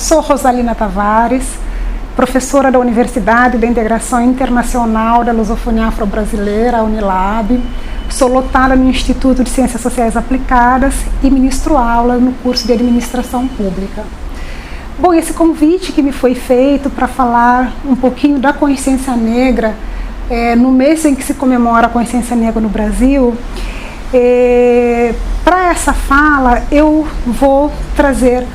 Sou Rosalina Tavares, professora da Universidade da Integração Internacional da Lusofonia Afro-Brasileira, Unilab. Sou lotada no Instituto de Ciências Sociais Aplicadas e ministro aula no curso de Administração Pública. Bom, esse convite que me foi feito para falar um pouquinho da consciência negra, no mês em que se comemora a consciência negra no Brasil, para essa fala eu vou trazer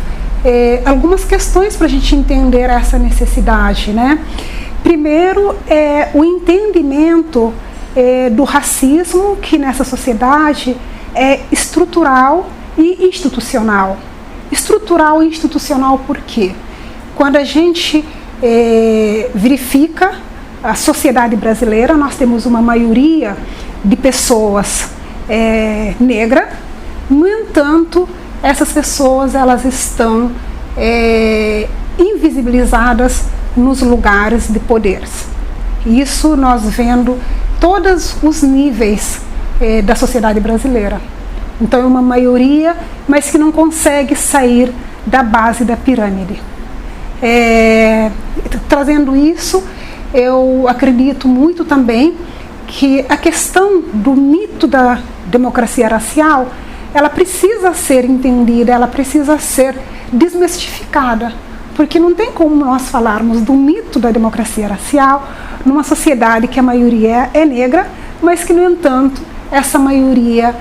algumas questões para a gente entender essa necessidade, né? Primeiro, o entendimento do racismo, que nessa sociedade é estrutural e institucional. Estrutural e institucional por quê? Quando a gente verifica a sociedade brasileira, nós temos uma maioria de pessoas negra. No entanto, essas pessoas elas estão invisibilizadas nos lugares de poderes. Isso nós vendo todos os níveis da sociedade brasileira. Então é uma maioria, mas que não consegue sair da base da pirâmide. Trazendo isso, eu acredito muito também que a questão do mito da democracia racial, ela precisa ser entendida, ela precisa ser desmistificada, porque não tem como nós falarmos do mito da democracia racial numa sociedade que a maioria é negra, mas que, no entanto, essa maioria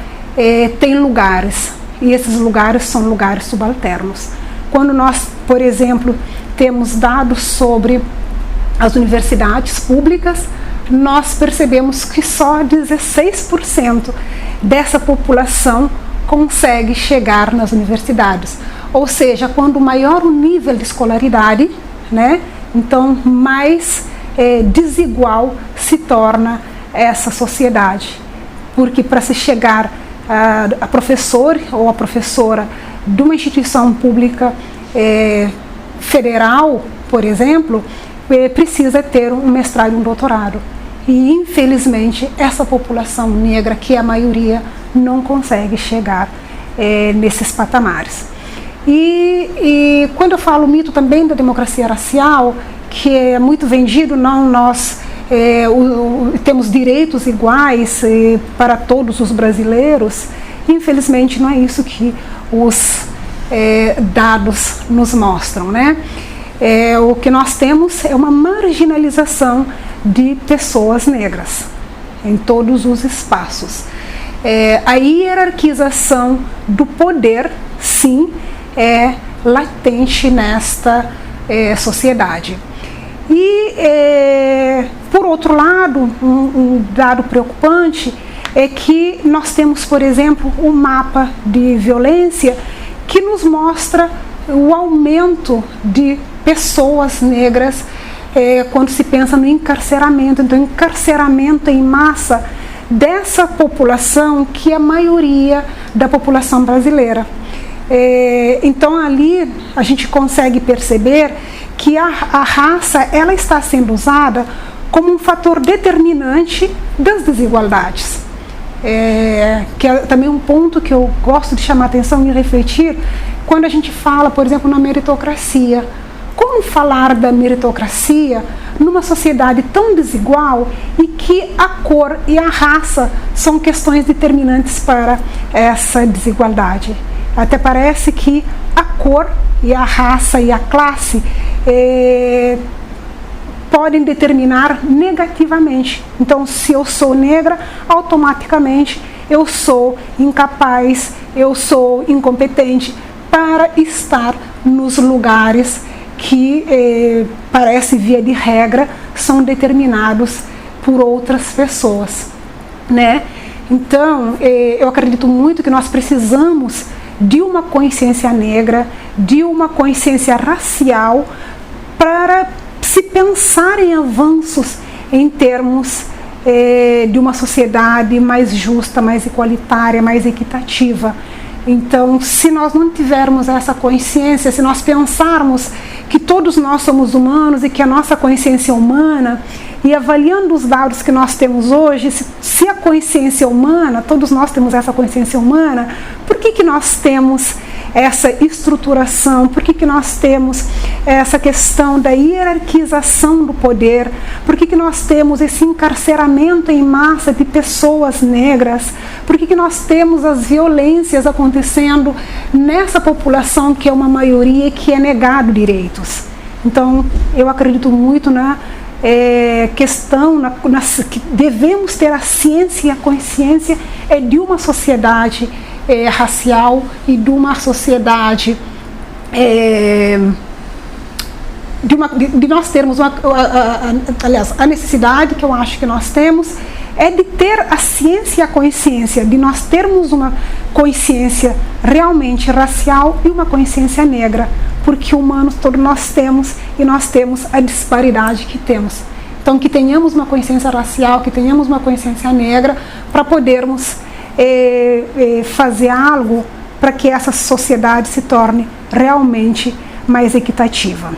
tem lugares, e esses lugares são lugares subalternos. Quando nós, por exemplo, temos dados sobre as universidades públicas, nós percebemos que só 16% dessa população consegue chegar nas universidades. Ou seja, quando maior o nível de escolaridade, né, então mais desigual se torna essa sociedade. Porque para se chegar a professor ou a professora de uma instituição pública federal, por exemplo, precisa ter um mestrado e um doutorado. E, infelizmente, essa população negra, que é a maioria, não consegue chegar nesses patamares. E quando eu falo mito também da democracia racial, que é muito vendido, não nós temos direitos iguais para todos os brasileiros, infelizmente não é isso que os dados nos mostram, né? O que nós temos é uma marginalização de pessoas negras em todos os espaços. A hierarquização do poder, sim, é latente nesta sociedade. E, por outro lado, um dado preocupante é que nós temos, por exemplo, um mapa de violência que nos mostra o aumento de pessoas negras quando se pensa no encarceramento. Então, encarceramento em massa dessa população que é a maioria da população brasileira. Então, ali a gente consegue perceber que a raça ela está sendo usada como um fator determinante das desigualdades. Que é também um ponto que eu gosto de chamar a atenção e refletir quando a gente fala, por exemplo, na meritocracia. Como falar da meritocracia numa sociedade tão desigual e que a cor e a raça são questões determinantes para essa desigualdade? Até parece que a cor e a raça e a classe podem determinar negativamente. Então, se eu sou negra, automaticamente eu sou incapaz, eu sou incompetente para estar nos lugares que parece via de regra são determinados por outras pessoas, né? Então, eu acredito muito que nós precisamos de uma consciência negra, de uma consciência racial para se pensar em avanços em termos de uma sociedade mais justa, mais igualitária, mais equitativa. Então, se nós não tivermos essa consciência, se nós pensarmos que todos nós somos humanos e que a nossa consciência é humana, e avaliando os dados que nós temos hoje, se a consciência é humana, todos nós temos essa consciência humana, por que nós temos essa estruturação? Por que nós temos essa questão da hierarquização do poder? Por que nós temos esse encarceramento em massa de pessoas negras? Por que nós temos as violências acontecendo nessa população que é uma maioria e que é negado direitos? Então, eu acredito muito na questão que devemos ter a ciência e a consciência de uma sociedade racial e de uma sociedade de nós termos aliás, a necessidade que eu acho que nós temos é de ter a ciência e a consciência, de nós termos uma consciência realmente racial e uma consciência negra, porque humanos todos nós temos e nós temos a disparidade que temos. Então, que tenhamos uma consciência racial, que tenhamos uma consciência negra, para podermos fazer algo para que essa sociedade se torne realmente mais equitativa.